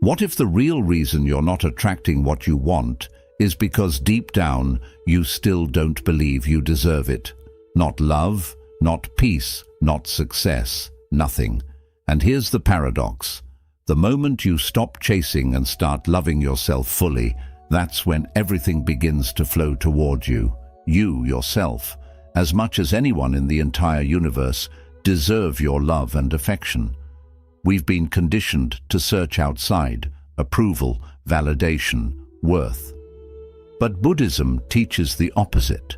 What if the real reason you're not attracting what you want is because deep down you still don't believe you deserve it? Not love, not peace, not success, nothing. And here's the paradox. The moment you stop chasing and start loving yourself fully, that's when everything begins to flow toward you. You, yourself, as much as anyone in the entire universe, deserve your love and affection. We've been conditioned to search outside, approval, validation, worth. But Buddhism teaches the opposite.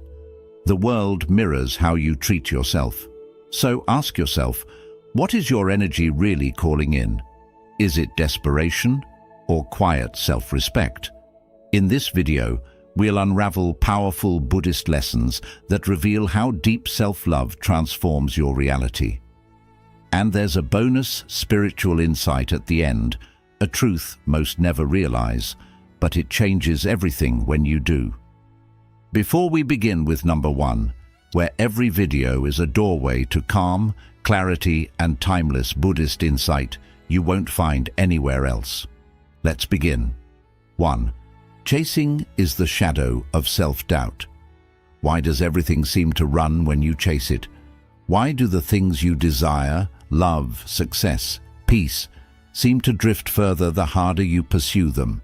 The world mirrors how you treat yourself. So ask yourself, what is your energy really calling in? Is it desperation or quiet self-respect? In this video, we'll unravel powerful Buddhist lessons that reveal how deep self-love transforms your reality. And there's a bonus spiritual insight at the end, a truth most never realize, but it changes everything when you do. Before we begin with number 1, where every video is a doorway to calm, clarity, and timeless Buddhist insight you won't find anywhere else. Let's begin. 1. Chasing is the shadow of self-doubt. Why does everything seem to run when you chase it? Why do the things you desire, love, success, peace, seem to drift further the harder you pursue them?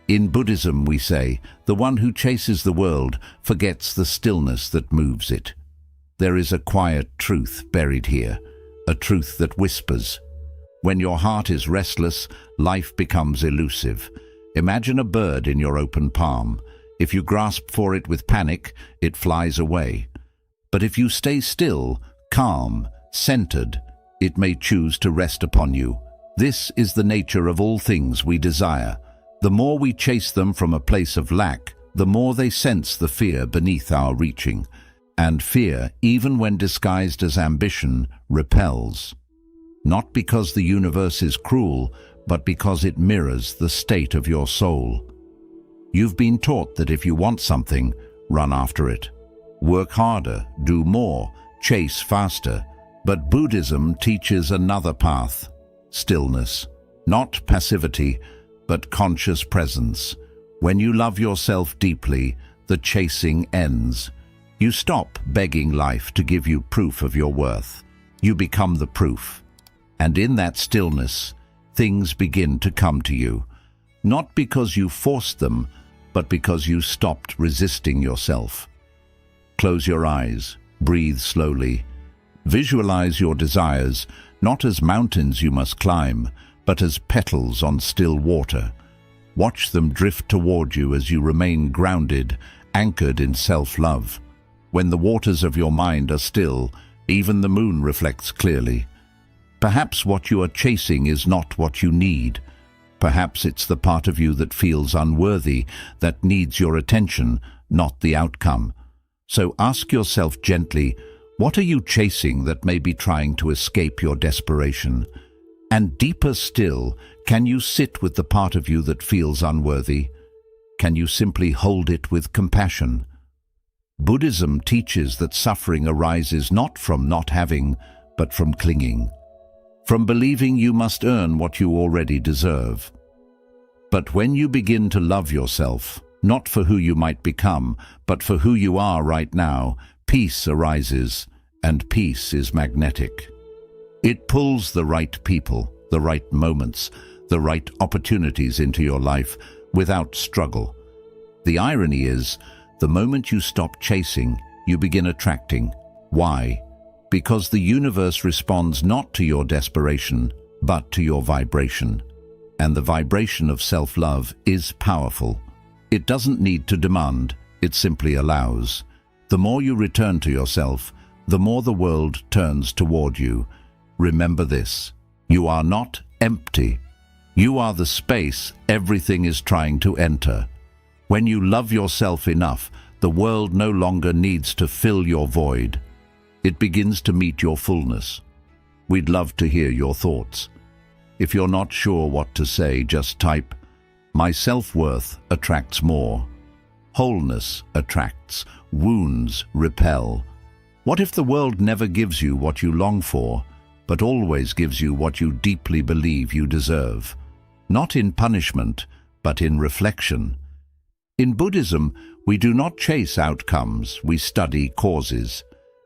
In Buddhism, we say, the one who chases the world forgets the stillness that moves it. There is a quiet truth buried here, a truth that whispers. When your heart is restless, life becomes elusive. Imagine a bird in your open palm. If you grasp for it with panic, it flies away. But if you stay still, calm, centered, it may choose to rest upon you. This is the nature of all things we desire. The more we chase them from a place of lack, the more they sense the fear beneath our reaching. And fear, even when disguised as ambition, repels. Not because the universe is cruel, but because it mirrors the state of your soul. You've been taught that if you want something, run after it. Work harder, do more, chase faster. But Buddhism teaches another path, stillness. Not passivity, but conscious presence. When you love yourself deeply, the chasing ends. You stop begging life to give you proof of your worth. You become the proof. And in that stillness, things begin to come to you. Not because you forced them, but because you stopped resisting yourself. Close your eyes, breathe slowly. Visualize your desires, not as mountains you must climb, but as petals on still water. Watch them drift toward you as you remain grounded, anchored in self-love. When the waters of your mind are still, even the moon reflects clearly. Perhaps what you are chasing is not what you need. Perhaps it's the part of you that feels unworthy, that needs your attention, not the outcome. So ask yourself gently, what are you chasing that may be trying to escape your desperation? And deeper still, can you sit with the part of you that feels unworthy? Can you simply hold it with compassion? Buddhism teaches that suffering arises not from not having, but from clinging. From believing you must earn what you already deserve. But when you begin to love yourself, not for who you might become, but for who you are right now, peace arises, and peace is magnetic. It pulls the right people, the right moments, the right opportunities into your life without struggle. The irony is, the moment you stop chasing, you begin attracting. Why? Because the universe responds not to your desperation, but to your vibration. And the vibration of self-love is powerful. It doesn't need to demand, it simply allows. The more you return to yourself, the more the world turns toward you. Remember this, you are not empty. You are the space everything is trying to enter. When you love yourself enough, the world no longer needs to fill your void. It begins to meet your fullness. We'd love to hear your thoughts. If you're not sure what to say, just type, "My self-worth attracts more. Wholeness attracts. Wounds repel." What if the world never gives you what you long for, but always gives you what you deeply believe you deserve? not in punishment, but in reflection. In Buddhism, we do not chase outcomes, we study causes.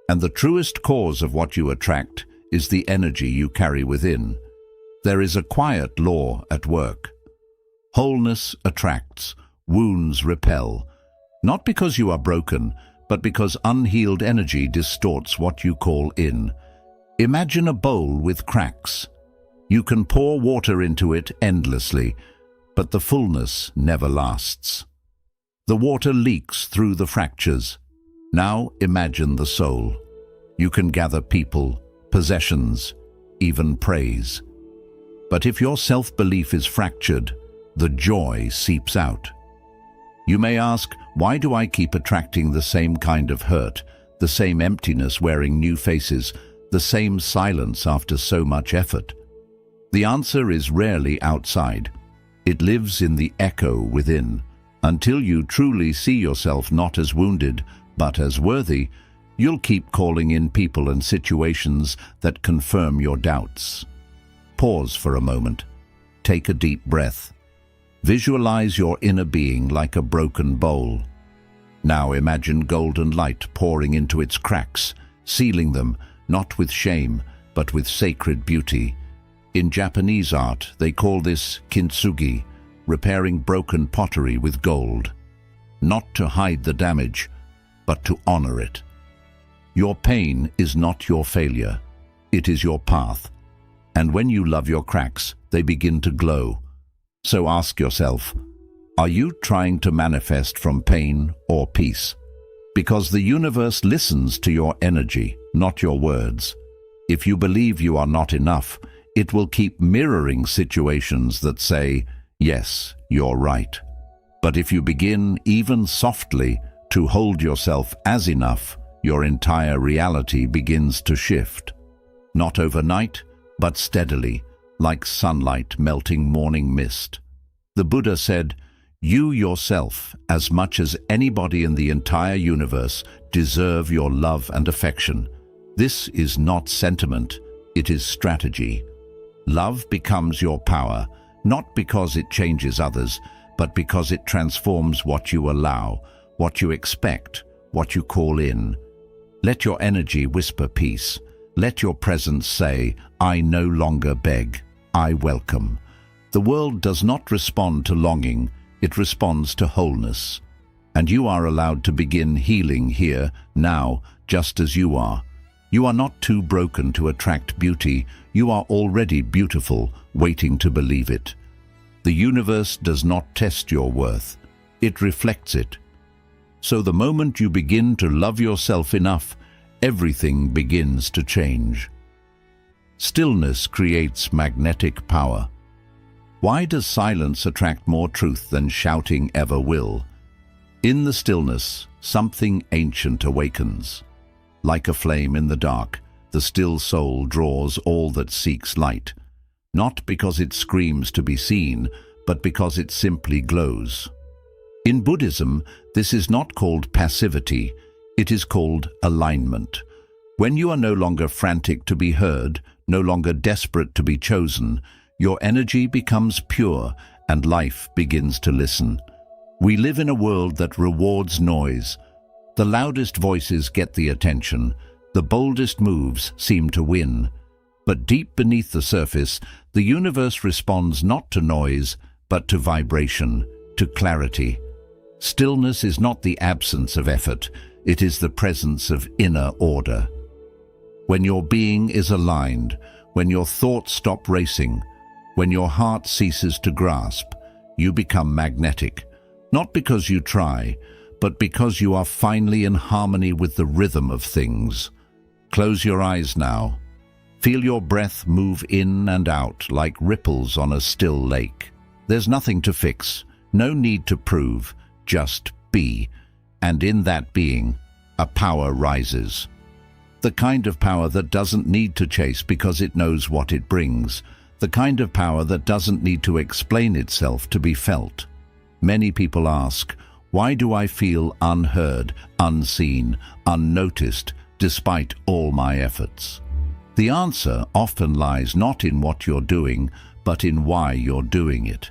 And the truest cause of what you attract is the energy you carry within. There is a quiet law at work. Wholeness attracts, wounds repel, not because you are broken, but because unhealed energy distorts what you call in. Imagine a bowl with cracks. You can pour water into it endlessly, but the fullness never lasts. The water leaks through the fractures. Now imagine the soul. You can gather people, possessions, even praise. But if your self-belief is fractured, the joy seeps out. You may ask, why do I keep attracting the same kind of hurt, the same emptiness wearing new faces, the same silence after so much effort? The answer is rarely outside. It lives in the echo within. Until you truly see yourself not as wounded, but as worthy, you'll keep calling in people and situations that confirm your doubts. Pause for a moment. Take a deep breath. Visualize your inner being like a broken bowl. Now imagine golden light pouring into its cracks, sealing them, not with shame, but with sacred beauty. In Japanese art, they call this kintsugi, repairing broken pottery with gold. Not to hide the damage, but to honor it. Your pain is not your failure. It is your path. And when you love your cracks, they begin to glow. So ask yourself, are you trying to manifest from pain or peace? Because the universe listens to your energy, not your words. If you believe you are not enough, it will keep mirroring situations that say, yes, you're right. But if you begin, even softly, to hold yourself as enough, your entire reality begins to shift. Not overnight, but steadily, like sunlight melting morning mist. The Buddha said, you yourself, as much as anybody in the entire universe, deserve your love and affection. This is not sentiment, it is strategy. Love becomes your power, not because it changes others, but because it transforms what you allow, what you expect, what you call in. Let your energy whisper peace. Let your presence say, I no longer beg, I welcome. The world does not respond to longing, it responds to wholeness. And you are allowed to begin healing here, now, just as you are. You are not too broken to attract beauty. You are already beautiful, waiting to believe it. The universe does not test your worth. It reflects it. So the moment you begin to love yourself enough, everything begins to change. Stillness creates magnetic power. Why does silence attract more truth than shouting ever will? In the stillness, something ancient awakens. Like a flame in the dark, the still soul draws all that seeks light, not because it screams to be seen, but because it simply glows. In Buddhism, this is not called passivity, it is called alignment. When you are no longer frantic to be heard, no longer desperate to be chosen, your energy becomes pure and life begins to listen. We live in a world that rewards noise. The loudest voices get the attention, the boldest moves seem to win. But deep beneath the surface, the universe responds not to noise, but to vibration, to clarity. Stillness is not the absence of effort, it is the presence of inner order. When your being is aligned, when your thoughts stop racing, when your heart ceases to grasp, you become magnetic, not because you try, but because you are finally in harmony with the rhythm of things. Close your eyes now. Feel your breath move in and out like ripples on a still lake. There's nothing to fix, no need to prove, just be. And in that being, a power rises. The kind of power that doesn't need to chase because it knows what it brings. The kind of power that doesn't need to explain itself to be felt. Many people ask, why do I feel unheard, unseen, unnoticed, despite all my efforts? The answer often lies not in what you're doing, but in why you're doing it.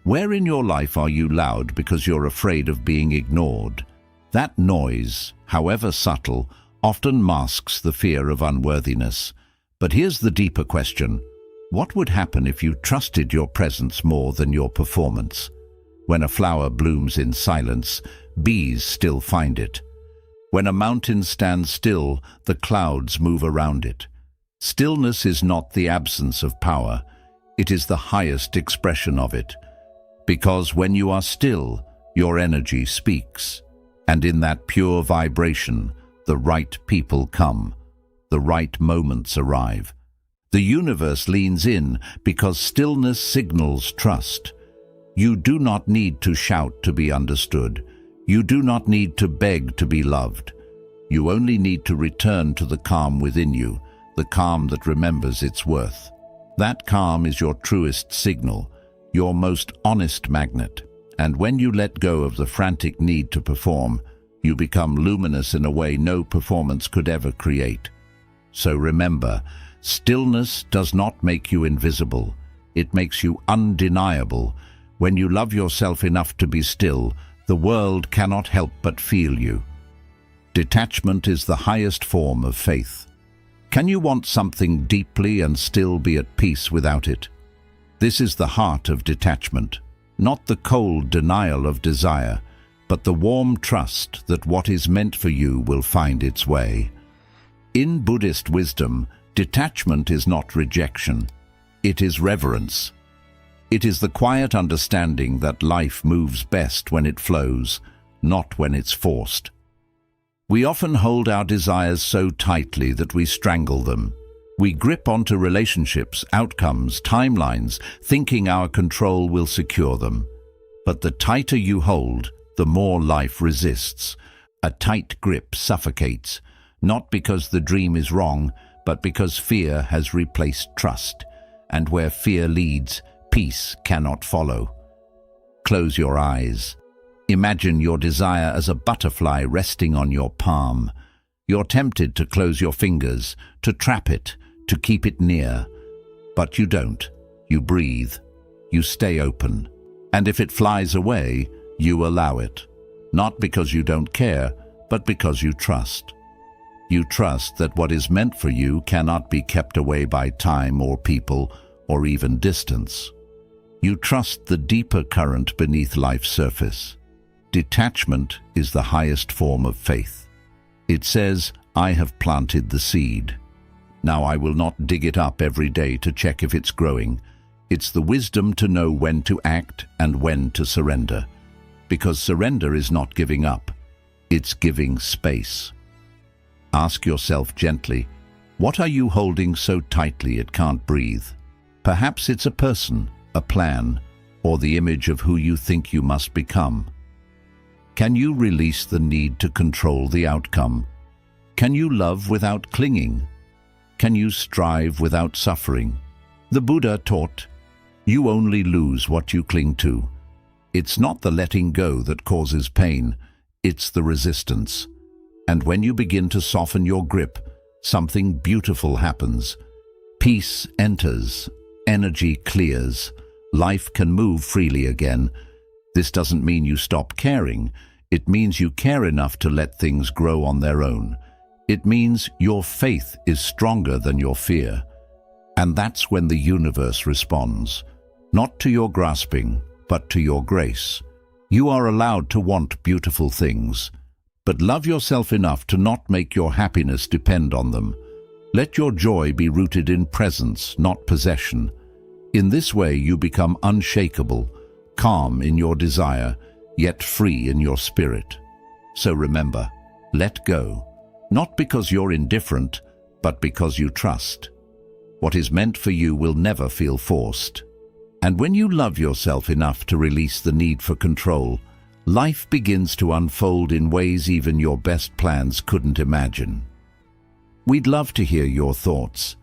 Where in your life are you loud because you're afraid of being ignored? That noise, however subtle, often masks the fear of unworthiness. But here's the deeper question. What would happen if you trusted your presence more than your performance? When a flower blooms in silence, bees still find it. When a mountain stands still, the clouds move around it. Stillness is not the absence of power. It is the highest expression of it. Because when you are still, your energy speaks. And in that pure vibration, the right people come. The right moments arrive. The universe leans in because stillness signals trust. You do not need to shout to be understood. You do not need to beg to be loved. You only need to return to the calm within you, the calm that remembers its worth. That calm is your truest signal, your most honest magnet. And when you let go of the frantic need to perform, you become luminous in a way no performance could ever create. So remember, stillness does not make you invisible. It makes you undeniable. When you love yourself enough to be still, the world cannot help but feel you. Detachment is the highest form of faith. Can you want something deeply and still be at peace without it? This is the heart of detachment, not the cold denial of desire, but the warm trust that what is meant for you will find its way. In Buddhist wisdom, detachment is not rejection. It is reverence. It is the quiet understanding that life moves best when it flows, not when it's forced. We often hold our desires so tightly that we strangle them. We grip onto relationships, outcomes, timelines, thinking our control will secure them. But the tighter you hold, the more life resists. A tight grip suffocates, not because the dream is wrong, but because fear has replaced trust. And where fear leads, peace cannot follow. Close your eyes. Imagine your desire as a butterfly resting on your palm. You're tempted to close your fingers, to trap it, to keep it near. But you don't. You breathe. You stay open. And if it flies away, you allow it. Not because you don't care, but because you trust. You trust that what is meant for you cannot be kept away by time or people or even distance. You trust the deeper current beneath life's surface. Detachment is the highest form of faith. It says, I have planted the seed. Now I will not dig it up every day to check if it's growing. It's the wisdom to know when to act and when to surrender. Because surrender is not giving up. It's giving space. Ask yourself gently, what are you holding so tightly it can't breathe? Perhaps it's a person, a plan, or the image of who you think you must become. Can you release the need to control the outcome? Can you love without clinging? Can you strive without suffering? The Buddha taught, you only lose what you cling to. It's not the letting go that causes pain, it's the resistance. And when you begin to soften your grip, something beautiful happens. Peace enters, energy clears, life can move freely again. This doesn't mean you stop caring. It means you care enough to let things grow on their own. It means your faith is stronger than your fear. And that's when the universe responds, not to your grasping, but to your grace. You are allowed to want beautiful things, but love yourself enough to not make your happiness depend on them. Let your joy be rooted in presence, not possession. In this way you become unshakable, calm in your desire, yet free in your spirit. So remember, let go, not because you're indifferent, but because you trust. What is meant for you will never feel forced. And when you love yourself enough to release the need for control, life begins to unfold in ways even your best plans couldn't imagine. We'd love to hear your thoughts.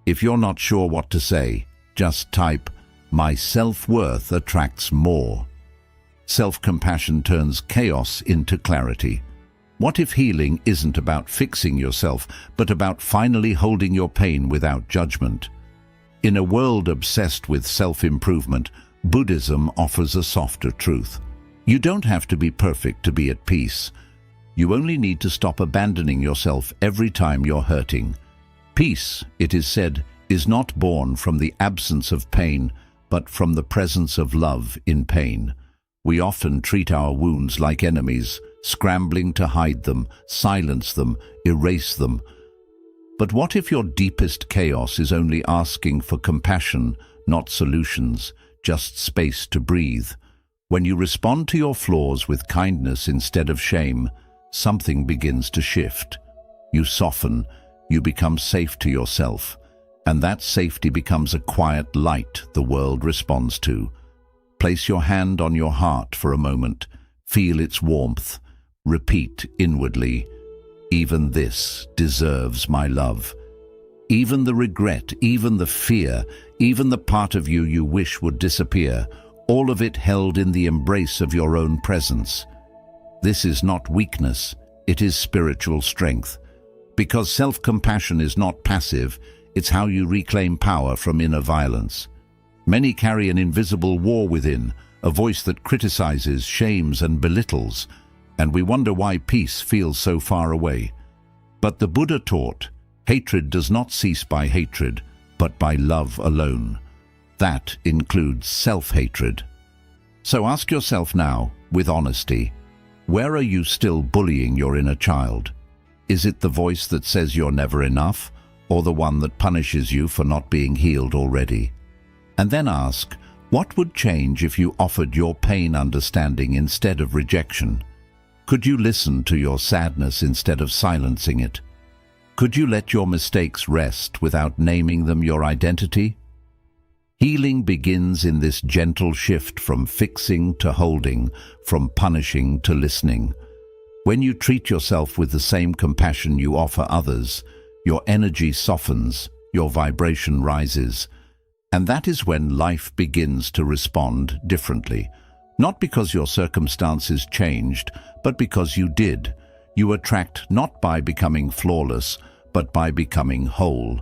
If you're not sure what to say, just type, "My self-worth attracts more." Self-compassion turns chaos into clarity. What if healing isn't about fixing yourself, but about finally holding your pain without judgment? In a world obsessed with self-improvement, Buddhism offers a softer truth. You don't have to be perfect to be at peace. You only need to stop abandoning yourself every time you're hurting. Peace, it is said, is not born from the absence of pain, but from the presence of love in pain. We often treat our wounds like enemies, scrambling to hide them, silence them, erase them. But what if your deepest chaos is only asking for compassion, not solutions, just space to breathe? When you respond to your flaws with kindness instead of shame, something begins to shift. You soften, you become safe to yourself, and that safety becomes a quiet light the world responds to. Place your hand on your heart for a moment, feel its warmth, repeat inwardly, "Even this deserves my love." Even the regret, even the fear, even the part of you you wish would disappear, all of it held in the embrace of your own presence. This is not weakness, it is spiritual strength. Because self-compassion is not passive, it's how you reclaim power from inner violence. Many carry an invisible war within, a voice that criticizes, shames, and belittles, and we wonder why peace feels so far away. But the Buddha taught, hatred does not cease by hatred, but by love alone. That includes self-hatred. So ask yourself now, with honesty, where are you still bullying your inner child? Is it the voice that says you're never enough, or the one that punishes you for not being healed already? And then ask, what would change if you offered your pain understanding instead of rejection? Could you listen to your sadness instead of silencing it? Could you let your mistakes rest without naming them your identity? Healing begins in this gentle shift from fixing to holding, from punishing to listening. When you treat yourself with the same compassion you offer others, your energy softens, your vibration rises, and that is when life begins to respond differently. Not because your circumstances changed, but because you did. You attract not by becoming flawless, but by becoming whole.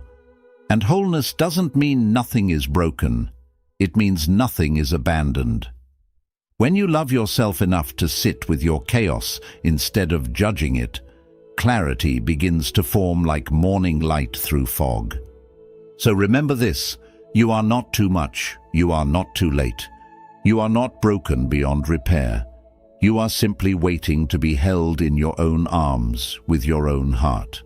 And wholeness doesn't mean nothing is broken. It means nothing is abandoned. When you love yourself enough to sit with your chaos instead of judging it, clarity begins to form like morning light through fog. So remember this, you are not too much, you are not too late. You are not broken beyond repair. You are simply waiting to be held in your own arms with your own heart.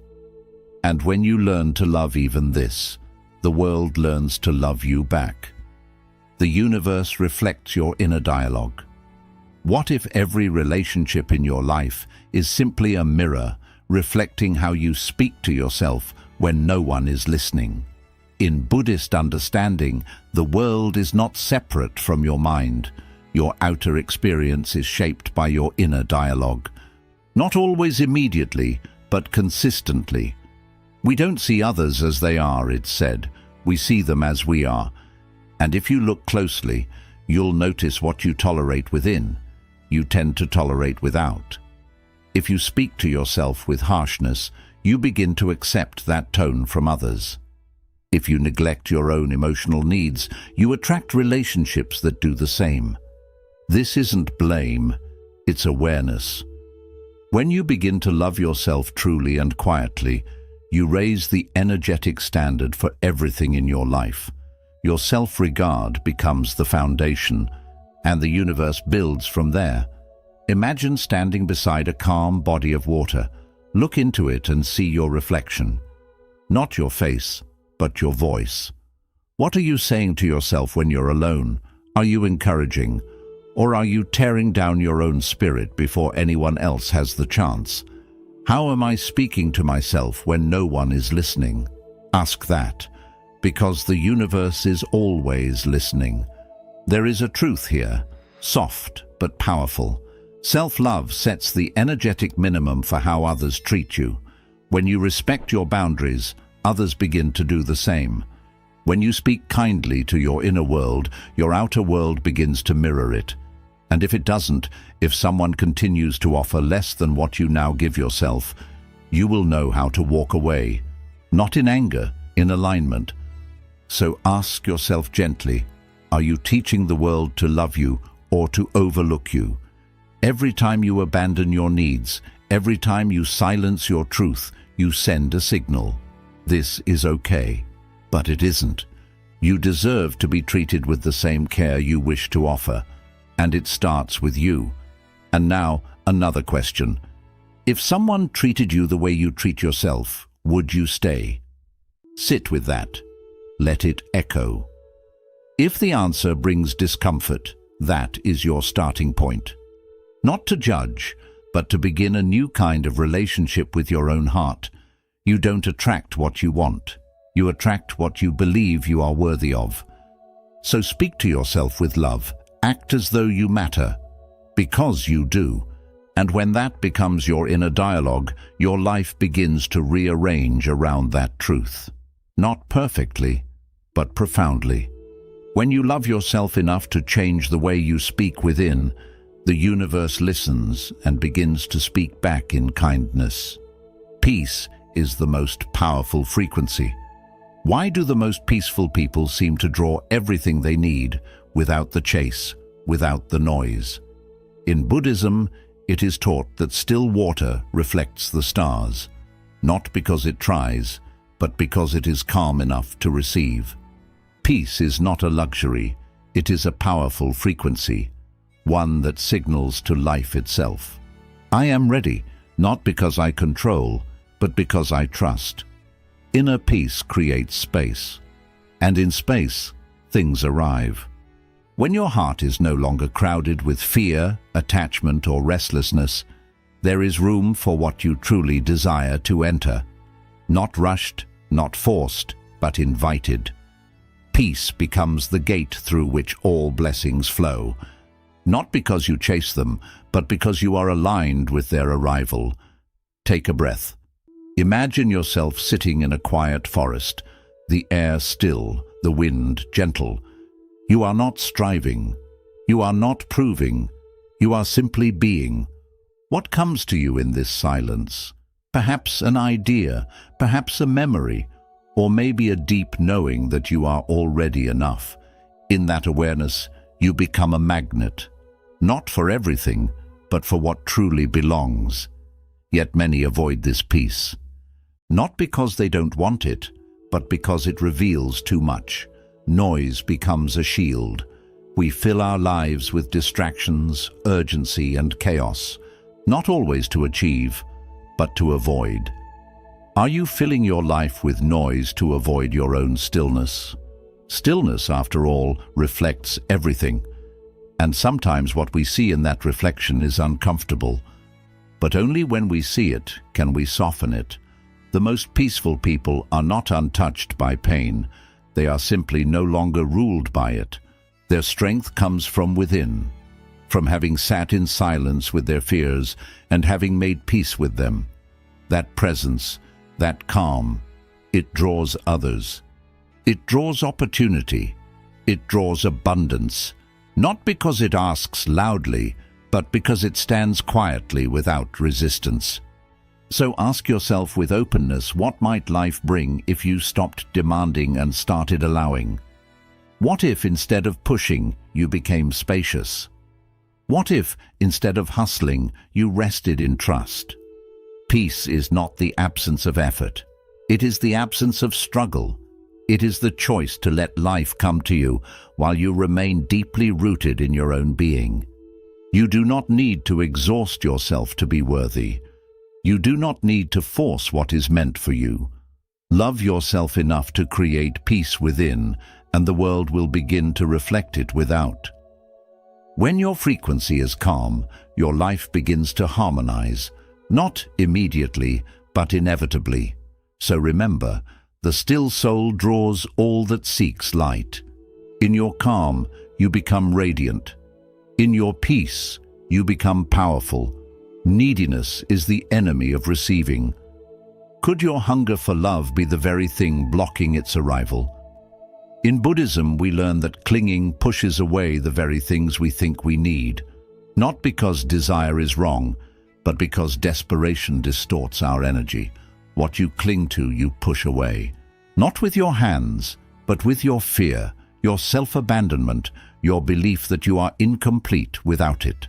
And when you learn to love even this, the world learns to love you back. The universe reflects your inner dialogue. What if every relationship in your life is simply a mirror reflecting how you speak to yourself when no one is listening? In Buddhist understanding, the world is not separate from your mind. Your outer experience is shaped by your inner dialogue. Not always immediately, but consistently. We don't see others as they are, it's said. We see them as we are. And if you look closely, you'll notice what you tolerate within, you tend to tolerate without. If you speak to yourself with harshness, you begin to accept that tone from others. If you neglect your own emotional needs, you attract relationships that do the same. This isn't blame, it's awareness. When you begin to love yourself truly and quietly, you raise the energetic standard for everything in your life. Your self-regard becomes the foundation, and the universe builds from there. Imagine standing beside a calm body of water. Look into it and see your reflection. Not your face, but your voice. What are you saying to yourself when you're alone? Are you encouraging? Or are you tearing down your own spirit before anyone else has the chance? How am I speaking to myself when no one is listening? Ask that, because the universe is always listening. There is a truth here, soft but powerful. Self-love sets the energetic minimum for how others treat you. When you respect your boundaries, others begin to do the same. When you speak kindly to your inner world, your outer world begins to mirror it. And if it doesn't, if someone continues to offer less than what you now give yourself, you will know how to walk away. Not in anger, in alignment. So ask yourself gently, are you teaching the world to love you or to overlook you? Every time you abandon your needs, every time you silence your truth, you send a signal. This is okay, but it isn't. You deserve to be treated with the same care you wish to offer, and it starts with you. And now, another question. If someone treated you the way you treat yourself, would you stay? Sit with that. Let it echo. If the answer brings discomfort, that is your starting point. Not to judge, but to begin a new kind of relationship with your own heart. You don't attract what you want. You attract what you believe you are worthy of. So speak to yourself with love. Act as though you matter, because you do. And when that becomes your inner dialogue, your life begins to rearrange around that truth. Not perfectly, but profoundly. When you love yourself enough to change the way you speak within, the universe listens and begins to speak back in kindness. Peace is the most powerful frequency. Why do the most peaceful people seem to draw everything they need without the chase, without the noise? In Buddhism, it is taught that still water reflects the stars, not because it tries, but because it is calm enough to receive. Peace is not a luxury, it is a powerful frequency, one that signals to life itself. I am ready, not because I control, but because I trust. Inner peace creates space, and in space, things arrive. When your heart is no longer crowded with fear, attachment, or restlessness, there is room for what you truly desire to enter. Not rushed, not forced, but invited. Peace becomes the gate through which all blessings flow, not because you chase them, but because you are aligned with their arrival. Take a breath. Imagine yourself sitting in a quiet forest, the air still, the wind gentle. You are not striving. You are not proving. You are simply being. What comes to you in this silence? Perhaps an idea, perhaps a memory, or maybe a deep knowing that you are already enough. In that awareness, you become a magnet, not for everything, but for what truly belongs. Yet many avoid this peace. Not because they don't want it, but because it reveals too much. Noise becomes a shield. We fill our lives with distractions, urgency, and chaos, not always to achieve, but to avoid. Are you filling your life with noise to avoid your own stillness? Stillness, after all, reflects everything. And sometimes what we see in that reflection is uncomfortable. But only when we see it can we soften it. The most peaceful people are not untouched by pain. They are simply no longer ruled by it. Their strength comes from within, from having sat in silence with their fears and having made peace with them. That presence, that calm, it draws others. It draws opportunity. It draws abundance, not because it asks loudly, but because it stands quietly without resistance. So ask yourself with openness, what might life bring if you stopped demanding and started allowing? What if instead of pushing, you became spacious? What if instead of hustling, you rested in trust? Peace is not the absence of effort. It is the absence of struggle. It is the choice to let life come to you while you remain deeply rooted in your own being. You do not need to exhaust yourself to be worthy. You do not need to force what is meant for you. Love yourself enough to create peace within, and the world will begin to reflect it without. When your frequency is calm, your life begins to harmonize, not immediately, but inevitably. So remember, the still soul draws all that seeks light. In your calm, you become radiant. In your peace, you become powerful. Neediness is the enemy of receiving. Could your hunger for love be the very thing blocking its arrival? In Buddhism, we learn that clinging pushes away the very things we think we need, not because desire is wrong, but because desperation distorts our energy. What you cling to, you push away. Not with your hands, but with your fear, your self-abandonment, your belief that you are incomplete without it.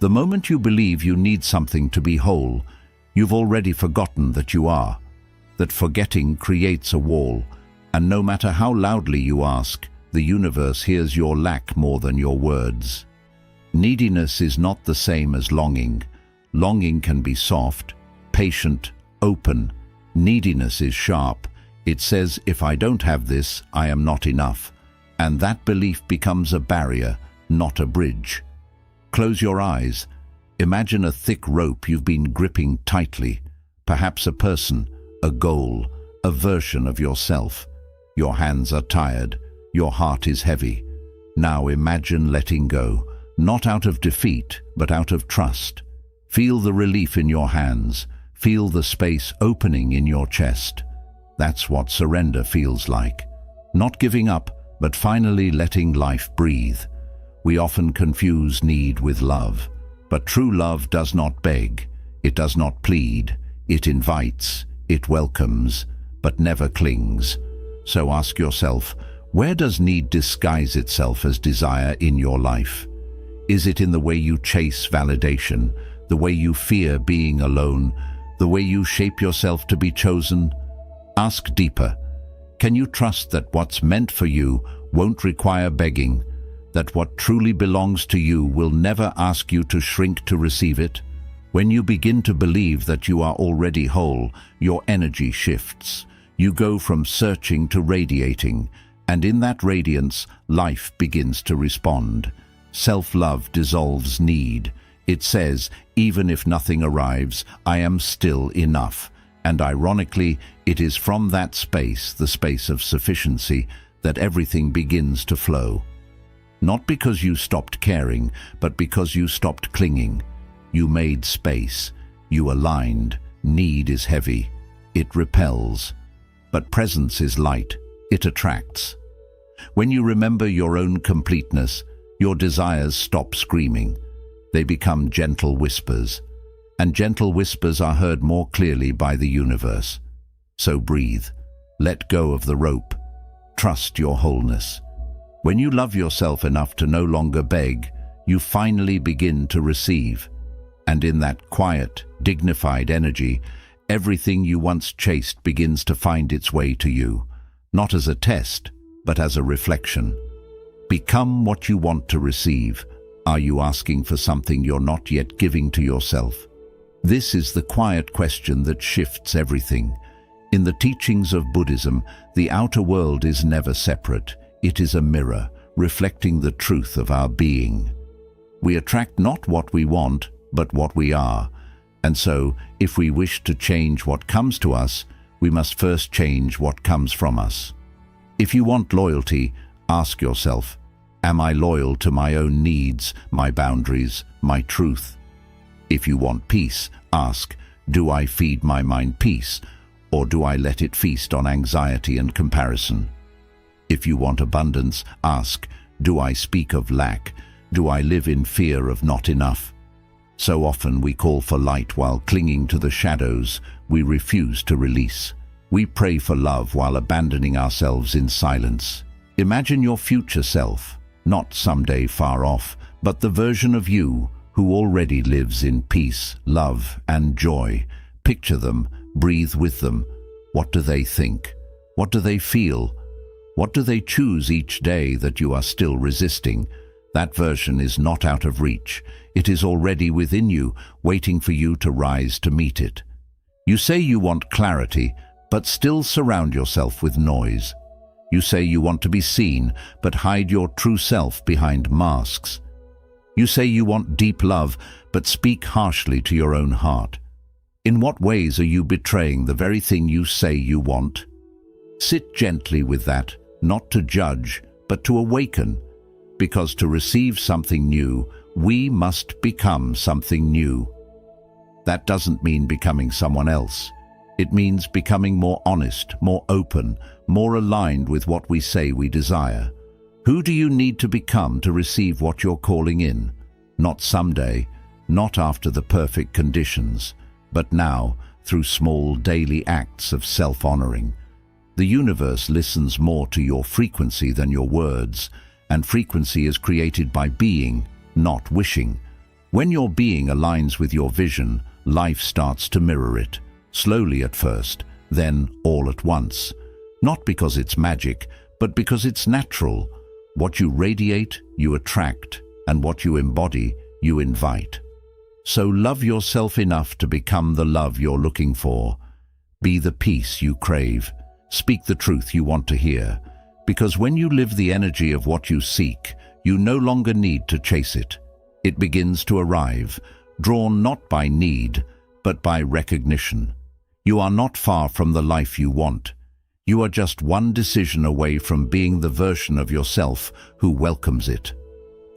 The moment you believe you need something to be whole, you've already forgotten that you are, that forgetting creates a wall, and no matter how loudly you ask, the universe hears your lack more than your words. Neediness is not the same as longing. Longing can be soft, patient, open. Neediness is sharp. It says, if I don't have this, I am not enough. And that belief becomes a barrier, not a bridge. Close your eyes. Imagine a thick rope you've been gripping tightly. Perhaps a person, a goal, a version of yourself. Your hands are tired. Your heart is heavy. Now imagine letting go, not out of defeat, but out of trust. Feel the relief in your hands. Feel the space opening in your chest. That's what surrender feels like. Not giving up, but finally letting life breathe. We often confuse need with love, but true love does not beg. It does not plead. It invites, it welcomes, but never clings. So ask yourself, where does need disguise itself as desire in your life? Is it in the way you chase validation, the way you fear being alone, the way you shape yourself to be chosen? Ask deeper. Can you trust that what's meant for you won't require begging, that what truly belongs to you will never ask you to shrink to receive it? When you begin to believe that you are already whole, your energy shifts. You go from searching to radiating, and in that radiance, life begins to respond. Self-love dissolves need. It says, even if nothing arrives, I am still enough. And ironically, it is from that space, the space of sufficiency, that everything begins to flow. Not because you stopped caring, but because you stopped clinging. You made space. You aligned. Need is heavy. It repels. But presence is light. It attracts. When you remember your own completeness, your desires stop screaming. They become gentle whispers. And gentle whispers are heard more clearly by the universe. So breathe. Let go of the rope. Trust your wholeness. When you love yourself enough to no longer beg, you finally begin to receive. And in that quiet, dignified energy, everything you once chased begins to find its way to you, not as a test, but as a reflection. Become what you want to receive. Are you asking for something you're not yet giving to yourself? This is the quiet question that shifts everything. In the teachings of Buddhism, the outer world is never separate. It is a mirror, reflecting the truth of our being. We attract not what we want, but what we are. And so, if we wish to change what comes to us, we must first change what comes from us. If you want loyalty, ask yourself, am I loyal to my own needs, my boundaries, my truth? If you want peace, ask, do I feed my mind peace, or do I let it feast on anxiety and comparison? If you want abundance, ask, do I speak of lack? Do I live in fear of not enough? So often we call for light while clinging to the shadows we refuse to release. We pray for love while abandoning ourselves in silence. Imagine your future self, not someday far off, but the version of you who already lives in peace, love, and joy. Picture them, breathe with them. What do they think? What do they feel? What do they choose each day that you are still resisting? That version is not out of reach. It is already within you, waiting for you to rise to meet it. You say you want clarity, but still surround yourself with noise. You say you want to be seen, but hide your true self behind masks. You say you want deep love, but speak harshly to your own heart. In what ways are you betraying the very thing you say you want? Sit gently with that, not to judge, but to awaken. Because to receive something new, we must become something new. That doesn't mean becoming someone else. It means becoming more honest, more open, more aligned with what we say we desire. Who do you need to become to receive what you're calling in? Not someday, not after the perfect conditions, but now, through small daily acts of self-honoring. The universe listens more to your frequency than your words, and frequency is created by being, not wishing. When your being aligns with your vision, life starts to mirror it, slowly at first, then all at once. Not because it's magic, but because it's natural. What you radiate, you attract, and what you embody, you invite. So love yourself enough to become the love you're looking for. Be the peace you crave. Speak the truth you want to hear. Because when you live the energy of what you seek, you no longer need to chase it. It begins to arrive, drawn not by need, but by recognition. You are not far from the life you want. You are just one decision away from being the version of yourself who welcomes it.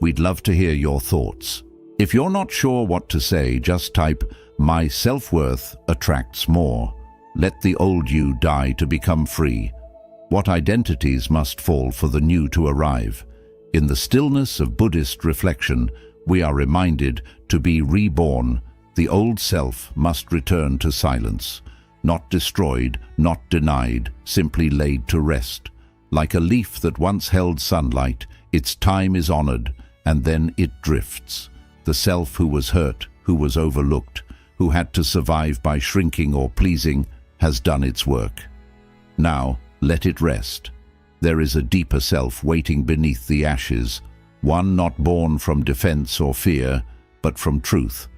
We'd love to hear your thoughts. If you're not sure what to say, just type, "My self-worth attracts more. Let the old you die to become free." What identities must fall for the new to arrive? In the stillness of Buddhist reflection, we are reminded to be reborn. The old self must return to silence. Not destroyed, not denied, simply laid to rest. Like a leaf that once held sunlight, its time is honored, and then it drifts. The self who was hurt, who was overlooked, who had to survive by shrinking or pleasing, has done its work. Now, let it rest. There is a deeper self waiting beneath the ashes, one not born from defense or fear, but from truth.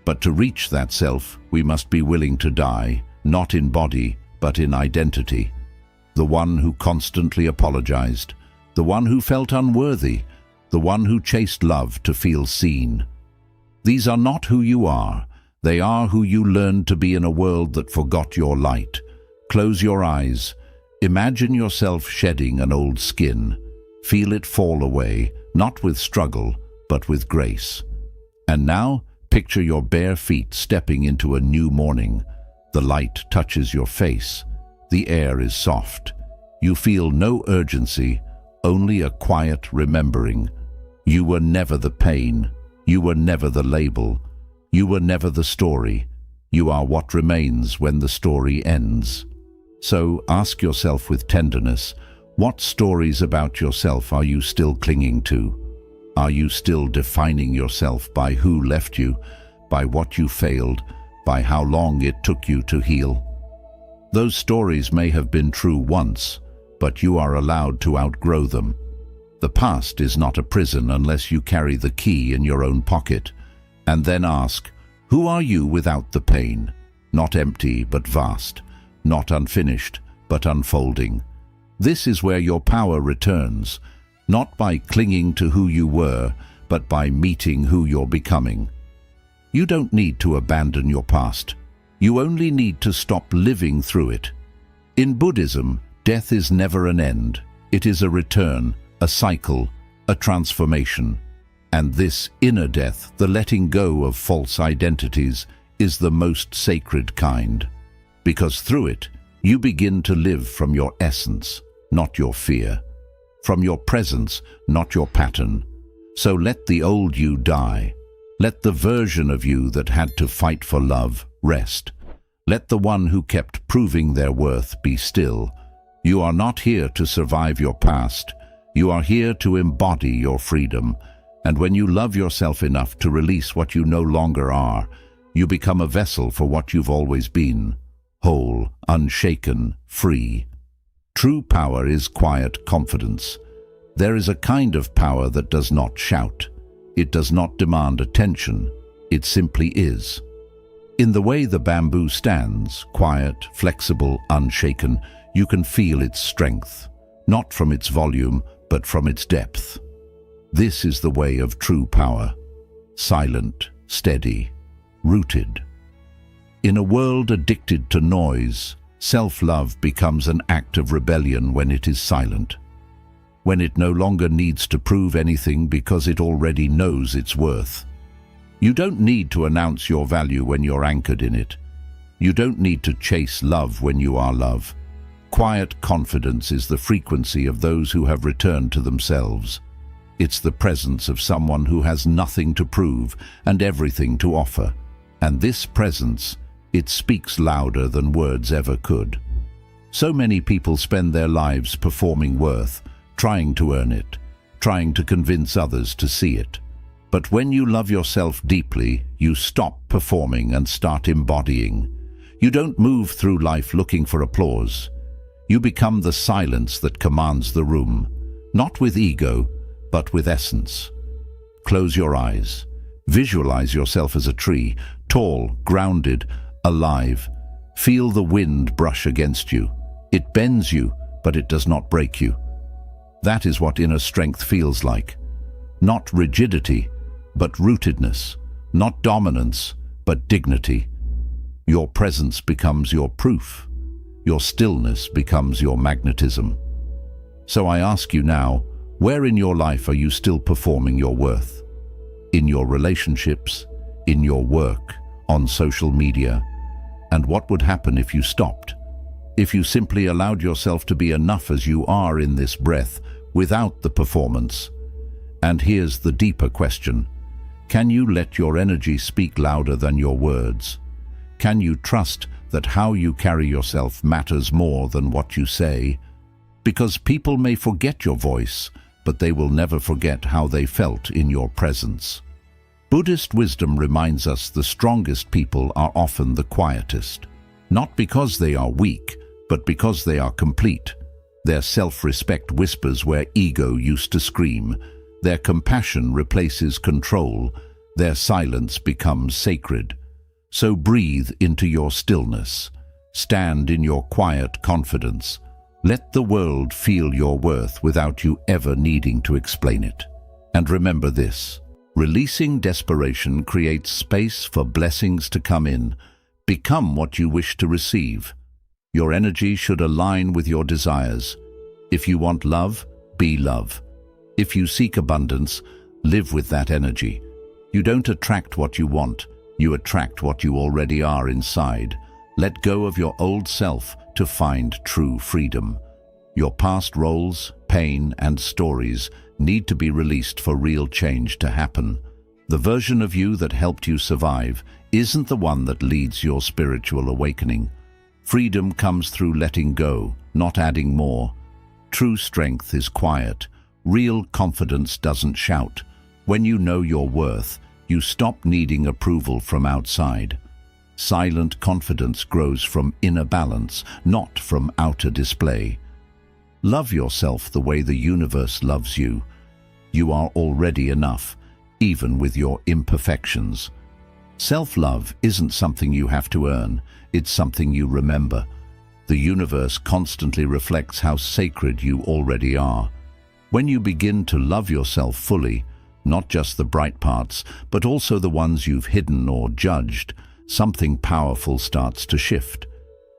But to reach that self, we must be willing to die, not in body, but in identity. The one who constantly apologized, the one who felt unworthy, the one who chased love to feel seen. These are not who you are. They are who you learned to be in a world that forgot your light. Close your eyes. Imagine yourself shedding an old skin. Feel it fall away, not with struggle, but with grace. And now, picture your bare feet stepping into a new morning. The light touches your face. The air is soft. You feel no urgency, only a quiet remembering. You were never the pain. You were never the label. You were never the story. You are what remains when the story ends. So ask yourself with tenderness, what stories about yourself are you still clinging to? Are you still defining yourself by who left you, by what you failed, by how long it took you to heal? Those stories may have been true once, but you are allowed to outgrow them. The past is not a prison unless you carry the key in your own pocket. And then ask, who are you without the pain? Not empty, but vast. Not unfinished, but unfolding. This is where your power returns, not by clinging to who you were, but by meeting who you're becoming. You don't need to abandon your past. You only need to stop living through it. In Buddhism, death is never an end. It is a return, a cycle, a transformation. And this inner death, the letting go of false identities, is the most sacred kind. Because through it, you begin to live from your essence, not your fear. From your presence, not your pattern. So let the old you die. Let the version of you that had to fight for love rest. Let the one who kept proving their worth be still. You are not here to survive your past. You are here to embody your freedom. And when you love yourself enough to release what you no longer are, you become a vessel for what you've always been. Whole, unshaken, free. True power is quiet confidence. There is a kind of power that does not shout. It does not demand attention. It simply is. In the way the bamboo stands, quiet, flexible, unshaken, you can feel its strength, not from its volume, but from its depth. This is the way of true power. Silent, steady, rooted. In a world addicted to noise, self-love becomes an act of rebellion when it is silent. When it no longer needs to prove anything because it already knows its worth. You don't need to announce your value when you're anchored in it. You don't need to chase love when you are love. Quiet confidence is the frequency of those who have returned to themselves. It's the presence of someone who has nothing to prove and everything to offer. And this presence, it speaks louder than words ever could. So many people spend their lives performing worth, trying to earn it, trying to convince others to see it. But when you love yourself deeply, you stop performing and start embodying. You don't move through life looking for applause. You become the silence that commands the room, not with ego, but with essence. Close your eyes. Visualize yourself as a tree, tall, grounded, alive. Feel the wind brush against you. It bends you, but it does not break you. That is what inner strength feels like. Not rigidity, but rootedness. Not dominance, but dignity. Your presence becomes your proof. Your stillness becomes your magnetism. So I ask you now, where in your life are you still performing your worth? In your relationships, in your work, on social media? And what would happen if you stopped? If you simply allowed yourself to be enough as you are in this breath, without the performance? And here's the deeper question. Can you let your energy speak louder than your words? Can you trust that how you carry yourself matters more than what you say? Because people may forget your voice, but they will never forget how they felt in your presence. Buddhist wisdom reminds us the strongest people are often the quietest, not because they are weak, but because they are complete. Their self-respect whispers where ego used to scream. Their compassion replaces control. Their silence becomes sacred. So breathe into your stillness. Stand in your quiet confidence. Let the world feel your worth without you ever needing to explain it. And remember this: releasing desperation creates space for blessings to come in. Become what you wish to receive. Your energy should align with your desires. If you want love, be love. If you seek abundance, live with that energy. You don't attract what you want, you attract what you already are inside. Let go of your old self to find true freedom. Your past roles, pain, and stories need to be released for real change to happen. The version of you that helped you survive isn't the one that leads your spiritual awakening. Freedom comes through letting go, not adding more. True strength is quiet. Real confidence doesn't shout. When you know your worth, you stop needing approval from outside. Silent confidence grows from inner balance, not from outer display. Love yourself the way the universe loves you. You are already enough, even with your imperfections. Self-love isn't something you have to earn, it's something you remember. The universe constantly reflects how sacred you already are. When you begin to love yourself fully, not just the bright parts, but also the ones you've hidden or judged, something powerful starts to shift.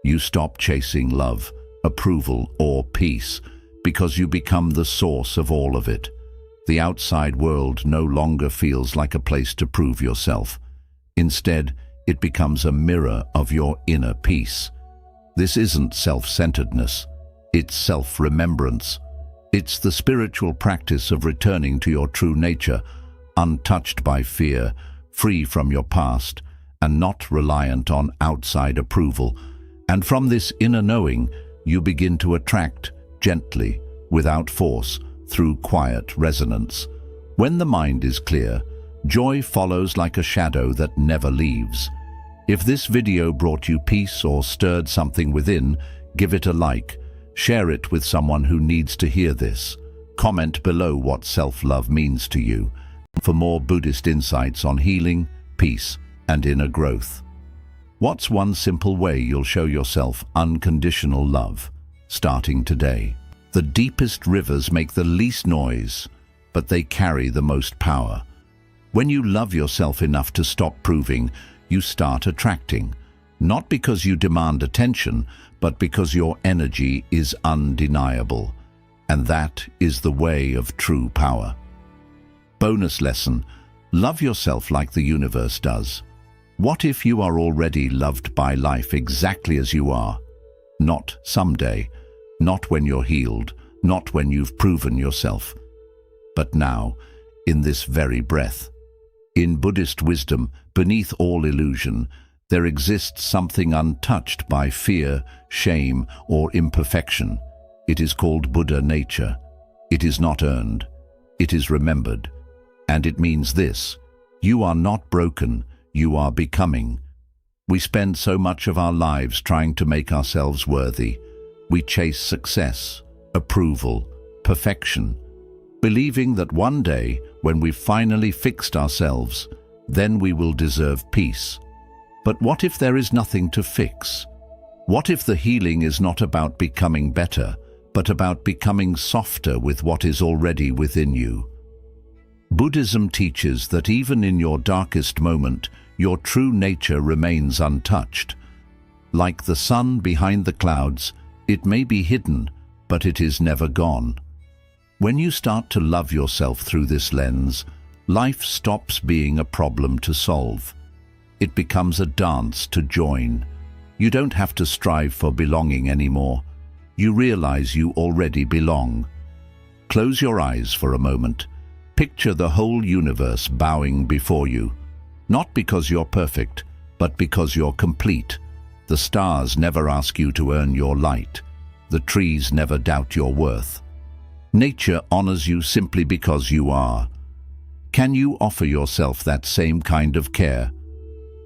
You stop chasing love, approval, or peace, because you become the source of all of it. The outside world no longer feels like a place to prove yourself. Instead, it becomes a mirror of your inner peace. This isn't self-centeredness, it's self-remembrance. It's the spiritual practice of returning to your true nature, untouched by fear, free from your past, and not reliant on outside approval. And from this inner knowing, you begin to attract gently, without force, through quiet resonance. When the mind is clear, joy follows like a shadow that never leaves. If this video brought you peace or stirred something within, give it a like. Share it with someone who needs to hear this. Comment below what self-love means to you. For more Buddhist insights on healing, peace, and inner growth. What's one simple way you'll show yourself unconditional love, starting today? The deepest rivers make the least noise, but they carry the most power. When you love yourself enough to stop proving, you start attracting. Not because you demand attention, but because your energy is undeniable. And that is the way of true power. Bonus lesson: love yourself like the universe does. What if you are already loved by life exactly as you are? Not someday, not when you're healed, not when you've proven yourself, but now, in this very breath. In Buddhist wisdom, beneath all illusion, There exists something untouched by fear, shame, or imperfection. It is called Buddha nature. It is not earned. It is remembered. And it means this: you are not broken, you are becoming. We spend so much of our lives trying to make ourselves worthy. We chase success, approval, perfection, believing that one day, when we've finally fixed ourselves, then we will deserve peace. But what if there is nothing to fix? What if the healing is not about becoming better, but about becoming softer with what is already within you? Buddhism teaches that even in your darkest moment, your true nature remains untouched. Like the sun behind the clouds, it may be hidden, but it is never gone. When you start to love yourself through this lens, life stops being a problem to solve. It becomes a dance to join. You don't have to strive for belonging anymore. You realize you already belong. Close your eyes for a moment. Picture the whole universe bowing before you. Not because you're perfect, but because you're complete. The stars never ask you to earn your light. The trees never doubt your worth. Nature honors you simply because you are. Can you offer yourself that same kind of care?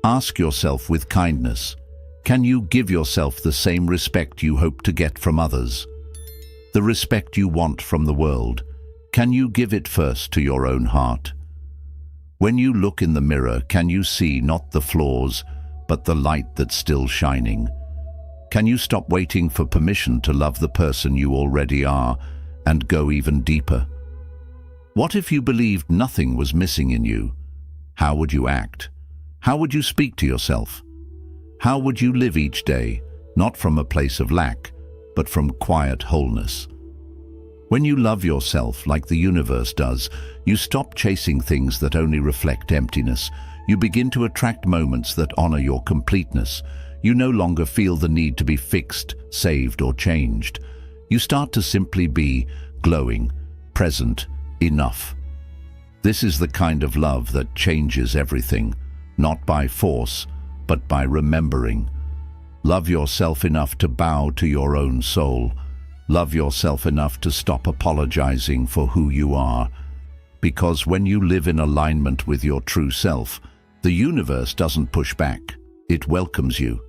Ask yourself with kindness, can you give yourself the same respect you hope to get from others? The respect you want from the world, can you give it first to your own heart? When you look in the mirror, can you see not the flaws, but the light that's still shining? Can you stop waiting for permission to love the person you already are and go even deeper? What if you believed nothing was missing in you? How would you act? How would you speak to yourself? How would you live each day, not from a place of lack, but from quiet wholeness? When you love yourself like the universe does, you stop chasing things that only reflect emptiness. You begin to attract moments that honor your completeness. You no longer feel the need to be fixed, saved, or changed. You start to simply be glowing, present, enough. This is the kind of love that changes everything, not by force, but by remembering. Love yourself enough to bow to your own soul. Love yourself enough to stop apologizing for who you are. Because when you live in alignment with your true self, the universe doesn't push back. It welcomes you.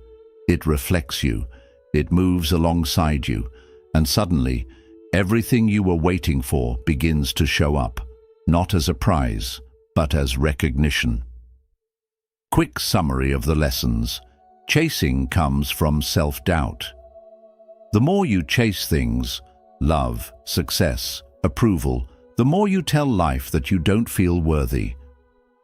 It reflects you. It moves alongside you. And suddenly, everything you were waiting for begins to show up, not as a prize, but as recognition. Quick summary of the lessons. Chasing comes from self-doubt. The more you chase things, love, success, approval, the more you tell life that you don't feel worthy.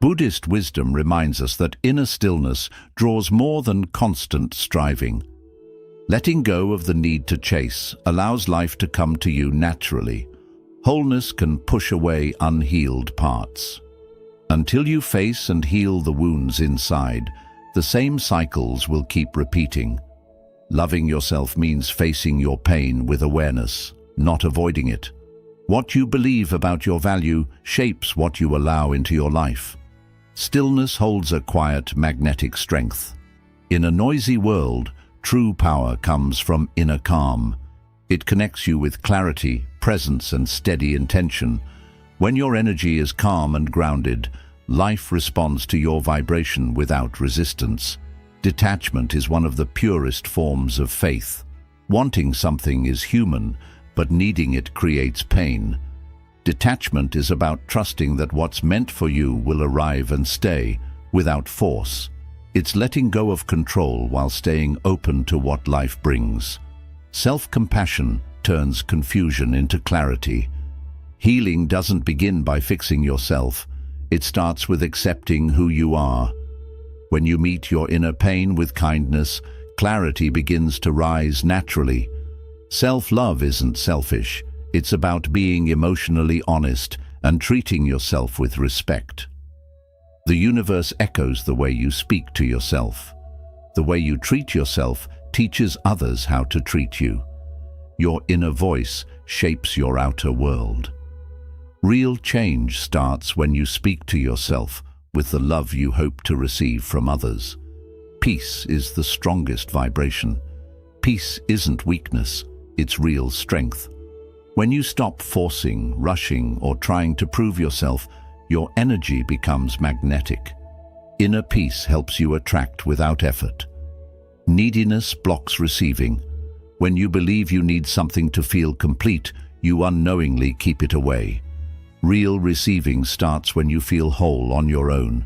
Buddhist wisdom reminds us that inner stillness draws more than constant striving. Letting go of the need to chase allows life to come to you naturally. Wholeness can push away unhealed parts. Until you face and heal the wounds inside, the same cycles will keep repeating. Loving yourself means facing your pain with awareness, not avoiding it. What you believe about your value shapes what you allow into your life. Stillness holds a quiet, magnetic strength. In a noisy world, true power comes from inner calm. It connects you with clarity, presence, and steady intention. When your energy is calm and grounded, life responds to your vibration without resistance. Detachment is one of the purest forms of faith. Wanting something is human, but needing it creates pain. Detachment is about trusting that what's meant for you will arrive and stay, without force. It's letting go of control while staying open to what life brings. Self-compassion turns confusion into clarity. Healing doesn't begin by fixing yourself. It starts with accepting who you are. When you meet your inner pain with kindness, clarity begins to rise naturally. Self-love isn't selfish. It's about being emotionally honest and treating yourself with respect. The universe echoes the way you speak to yourself. The way you treat yourself teaches others how to treat you. Your inner voice shapes your outer world. Real change starts when you speak to yourself with the love you hope to receive from others. Peace is the strongest vibration. Peace isn't weakness, it's real strength. When you stop forcing, rushing, or trying to prove yourself, your energy becomes magnetic. Inner peace helps you attract without effort. Neediness blocks receiving. When you believe you need something to feel complete, you unknowingly keep it away. Real receiving starts when you feel whole on your own.